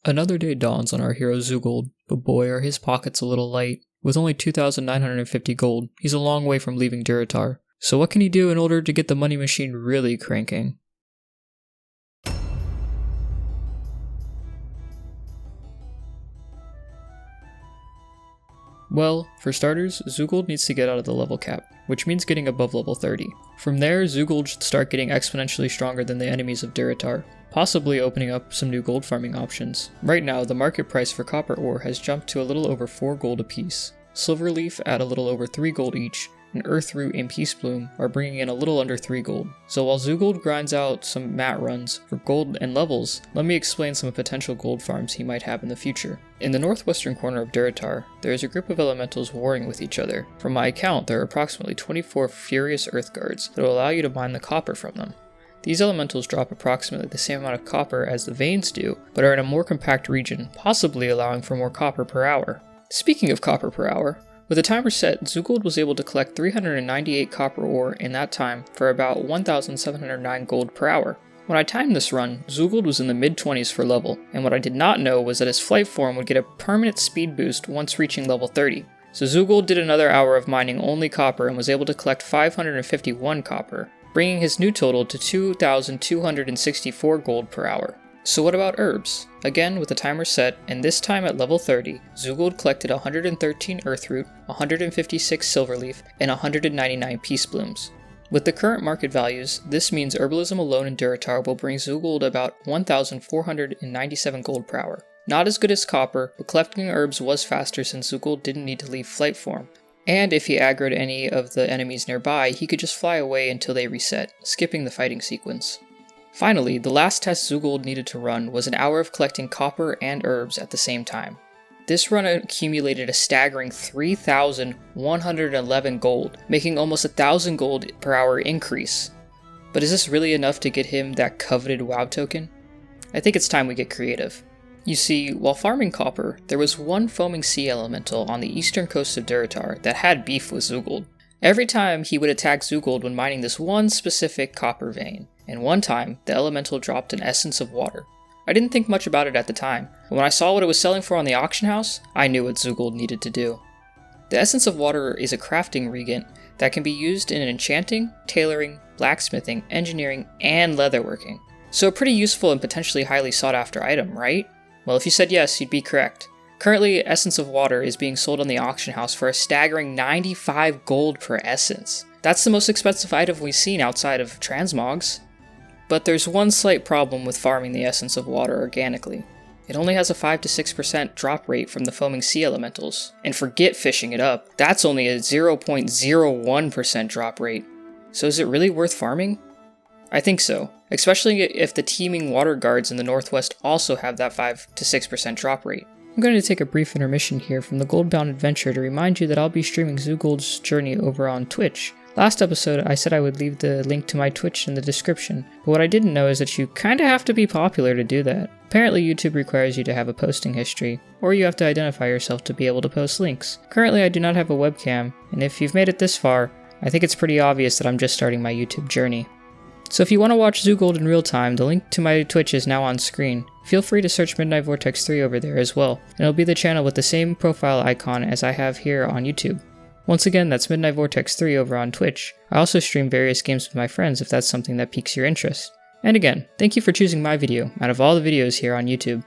Another day dawns on our hero Zulgold, but boy are his pockets a little light. With only 2,950 gold, he's a long way from leaving Durotar. So what can he do in order to get the money machine really cranking? Well, for starters, Zulgold needs to get out of the level cap, which means getting above level 30. From there, Zulgold should start getting exponentially stronger than the enemies of Durotar, possibly opening up some new gold farming options. Right now, the market price for copper ore has jumped to a little over 4 gold apiece. Silverleaf at a little over 3 gold each, and Earthroot and Peacebloom are bringing in a little under 3 gold. So while Zulgold grinds out some mat runs for gold and levels, let me explain some potential gold farms he might have in the future. In the northwestern corner of Durotar, there is a group of elementals warring with each other. From my account, there are approximately 24 furious earth guards that will allow you to mine the copper from them. These elementals drop approximately the same amount of copper as the veins do, but are in a more compact region, possibly allowing for more copper per hour. Speaking of copper per hour, with the timer set, Zulgold was able to collect 398 copper ore in that time for about 1,709 gold per hour. When I timed this run, Zulgold was in the mid-20s for level, and what I did not know was that his flight form would get a permanent speed boost once reaching level 30. So Zulgold did another hour of mining only copper and was able to collect 551 copper, bringing his new total to 2,264 gold per hour. So what about herbs? Again, with the timer set, and this time at level 30, Zulgold collected 113 Earthroot, 156 Silverleaf, and 199 Peaceblooms. With the current market values, this means herbalism alone in Durotar will bring Zulgold about 1,497 gold per hour. Not as good as copper, but collecting herbs was faster since Zulgold didn't need to leave flight form. And if he aggroed any of the enemies nearby, he could just fly away until they reset, skipping the fighting sequence. Finally, the last test Zulgold needed to run was an hour of collecting copper and herbs at the same time. This run accumulated a staggering 3,111 gold, making almost 1,000 gold per hour increase. But is this really enough to get him that coveted WoW token? I think it's time we get creative. You see, while farming copper, there was one foaming sea elemental on the eastern coast of Durotar that had beef with Zulgold. Every time he would attack Zulgold when mining this one specific copper vein, and one time the elemental dropped an essence of water. I didn't think much about it at the time, but when I saw what it was selling for on the auction house, I knew what Zulgold needed to do. The essence of water is a crafting regent that can be used in enchanting, tailoring, blacksmithing, engineering, and leatherworking. So a pretty useful and potentially highly sought after item, right? Well, if you said yes, you'd be correct. Currently, Essence of Water is being sold on the auction house for a staggering 95 gold per essence. That's the most expensive item we've seen outside of transmogs. But there's one slight problem with farming the Essence of Water organically. It only has a 5 to 6% drop rate from the foaming sea elementals. And forget fishing it up, that's only a 0.01% drop rate. So is it really worth farming? I think so, especially if the teeming water guards in the northwest also have that 5 to 6% drop rate. I'm going to take a brief intermission here from the Goldbound adventure to remind you that I'll be streaming Zulgold's journey over on Twitch. Last episode, I said I would leave the link to my Twitch in the description, but what I didn't know is that you kinda have to be popular to do that. Apparently YouTube requires you to have a posting history, or you have to identify yourself to be able to post links. Currently I do not have a webcam, and if you've made it this far, I think it's pretty obvious that I'm just starting my YouTube journey. So if you want to watch Zulgold in real time, the link to my Twitch is now on screen. Feel free to search Midnight Vortex 3 over there as well, and it'll be the channel with the same profile icon as I have here on YouTube. Once again, that's Midnight Vortex 3 over on Twitch. I also stream various games with my friends if that's something that piques your interest. And again, thank you for choosing my video out of all the videos here on YouTube.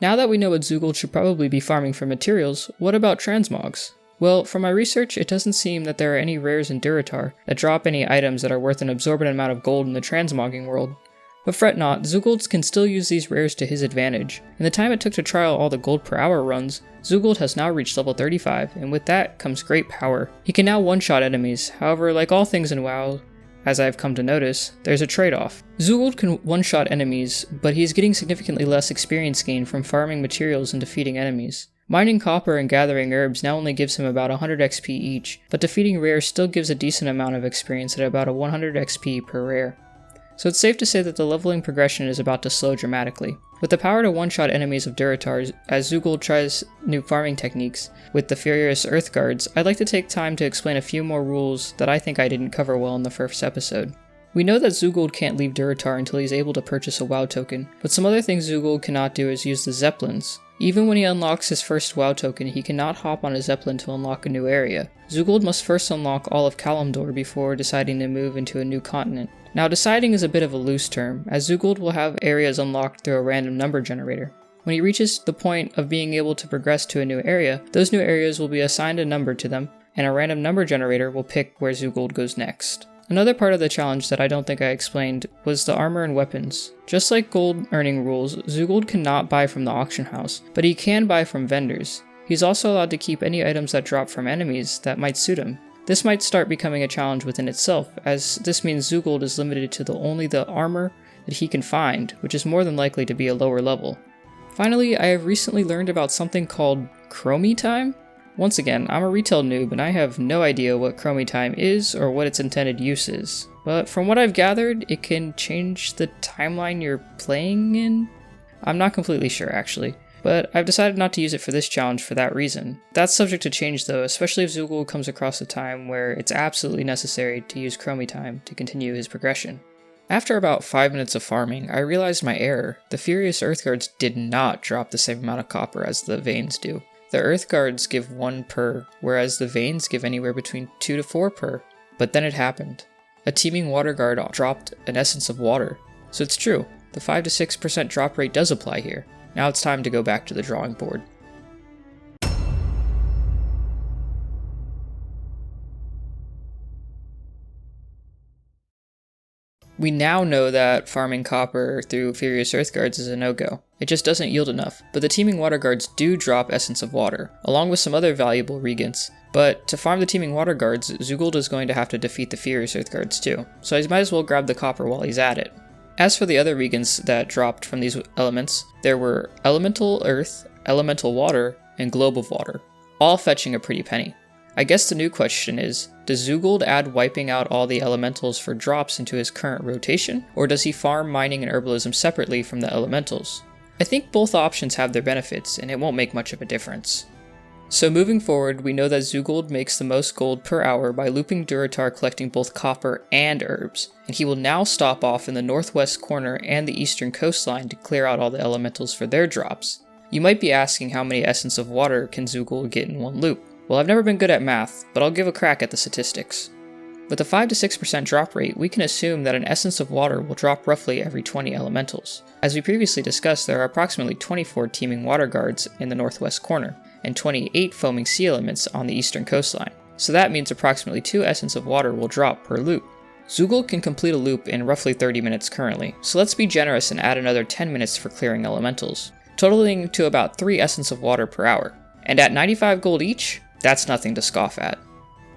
Now that we know what Zulgold should probably be farming for materials, what about transmogs? Well, from my research, it doesn't seem that there are any rares in Durotar that drop any items that are worth an absorbent amount of gold in the transmogging world. But fret not, Zulgold can still use these rares to his advantage. In the time it took to trial all the gold per hour runs, Zulgold has now reached level 35, and with that comes great power. He can now one-shot enemies, however, like all things in WoW, as I've come to notice, there's a trade-off. Zulgold can one-shot enemies, but he's getting significantly less experience gain from farming materials and defeating enemies. Mining copper and gathering herbs now only gives him about 100 XP each, but defeating rares still gives a decent amount of experience at about a 100 XP per rare. So it's safe to say that the leveling progression is about to slow dramatically. With the power to one-shot enemies of Durotar as Zulgold tries new farming techniques with the furious earth guards, I'd like to take time to explain a few more rules that I think I didn't cover well in the first episode. We know that Zulgold can't leave Durotar until he's able to purchase a WoW token, but some other things Zulgold cannot do is use the Zeppelins. Even when he unlocks his first WoW token, he cannot hop on a Zeppelin to unlock a new area. Zulgold must first unlock all of Kalimdor before deciding to move into a new continent. Now, deciding is a bit of a loose term, as Zulgold will have areas unlocked through a random number generator. When he reaches the point of being able to progress to a new area, those new areas will be assigned a number to them, and a random number generator will pick where Zulgold goes next. Another part of the challenge that I don't think I explained was the armor and weapons. Just like gold earning rules, Zulgold cannot buy from the auction house, but he can buy from vendors. He's also allowed to keep any items that drop from enemies that might suit him. This might start becoming a challenge within itself, as this means Zulgold is limited to only the armor that he can find, which is more than likely to be a lower level. Finally, I have recently learned about something called Chromie Time. Once again, I'm a retail noob and I have no idea what Chromie Time is or what its intended use is, but from what I've gathered, it can change the timeline you're playing in? I'm not completely sure actually, but I've decided not to use it for this challenge for that reason. That's subject to change though, especially if Zulgold comes across a time where it's absolutely necessary to use Chromie Time to continue his progression. After about 5 minutes of farming, I realized my error. The Furious Earthguards did not drop the same amount of copper as the Veins do. The Earthguards give 1 per, whereas the Veins give anywhere between 2 to 4 per. But then it happened. A Teeming Water Guard dropped an Essence of Water. So it's true, the 5 to 6% drop rate does apply here. Now it's time to go back to the drawing board. We now know that farming copper through Furious Earthguards is a no-go. It just doesn't yield enough, but the Teeming Water Guards do drop Essence of Water, along with some other valuable regents. But to farm the Teeming Water Guards, Zulgold is going to have to defeat the Furious Earthguards too, so he might as well grab the copper while he's at it. As for the other regents that dropped from these elements, there were Elemental Earth, Elemental Water, and Globe of Water, all fetching a pretty penny. I guess the new question is, does Zulgold add wiping out all the elementals for drops into his current rotation, or does he farm mining and herbalism separately from the elementals? I think both options have their benefits, and it won't make much of a difference. So moving forward, we know that Zulgold makes the most gold per hour by looping Durotar collecting both copper and herbs, and he will now stop off in the northwest corner and the eastern coastline to clear out all the elementals for their drops. You might be asking how many Essence of Water can Zulgold get in one loop. Well, I've never been good at math, but I'll give a crack at the statistics. With a 5 to 6% drop rate, we can assume that an Essence of Water will drop roughly every 20 elementals. As we previously discussed, there are approximately 24 Teeming Water Guards in the northwest corner, and 28 Foaming Sea Elements on the eastern coastline, so that means approximately 2 Essence of Water will drop per loop. Zulgold can complete a loop in roughly 30 minutes currently, so let's be generous and add another 10 minutes for clearing elementals, totaling to about 3 Essence of Water per hour. And at 95 gold each, that's nothing to scoff at.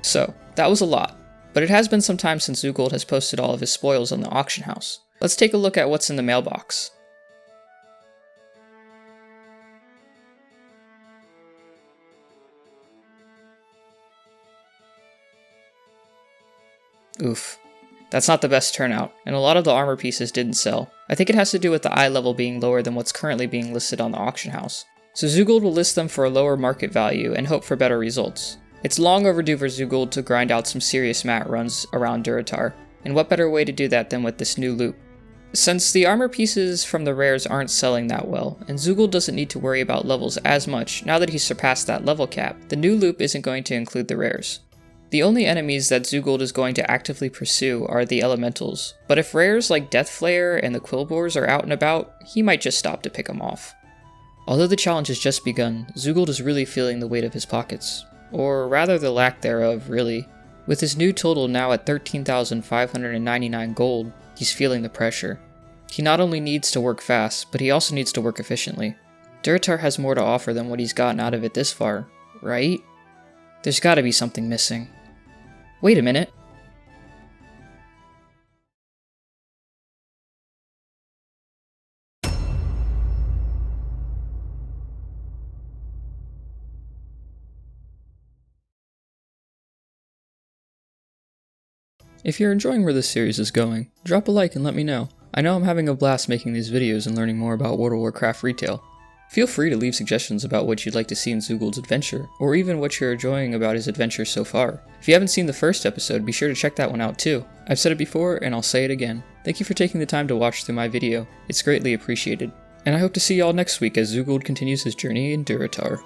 So, that was a lot, but it has been some time since Zulgold has posted all of his spoils on the auction house. Let's take a look at what's in the mailbox. Oof. That's not the best turnout, and a lot of the armor pieces didn't sell. I think it has to do with the eye level being lower than what's currently being listed on the auction house. So Zulgold will list them for a lower market value and hope for better results. It's long overdue for Zulgold to grind out some serious mat runs around Durotar, and what better way to do that than with this new loop? Since the armor pieces from the rares aren't selling that well, and Zulgold doesn't need to worry about levels as much now that he's surpassed that level cap, the new loop isn't going to include the rares. The only enemies that Zulgold is going to actively pursue are the elementals, but if rares like Deathflayer and the Quillbores are out and about, he might just stop to pick them off. Although the challenge has just begun, Zulgold is really feeling the weight of his pockets. Or rather the lack thereof, really. With his new total now at 13,599 gold, he's feeling the pressure. He not only needs to work fast, but he also needs to work efficiently. Durotar has more to offer than what he's gotten out of it this far, right? There's gotta be something missing. Wait a minute. If you're enjoying where this series is going, drop a like and let me know. I know I'm having a blast making these videos and learning more about World of Warcraft retail. Feel free to leave suggestions about what you'd like to see in Zulgold's adventure, or even what you're enjoying about his adventure so far. If you haven't seen the first episode, be sure to check that one out too. I've said it before, and I'll say it again. Thank you for taking the time to watch through my video. It's greatly appreciated. And I hope to see y'all next week as Zulgold continues his journey in Durotar.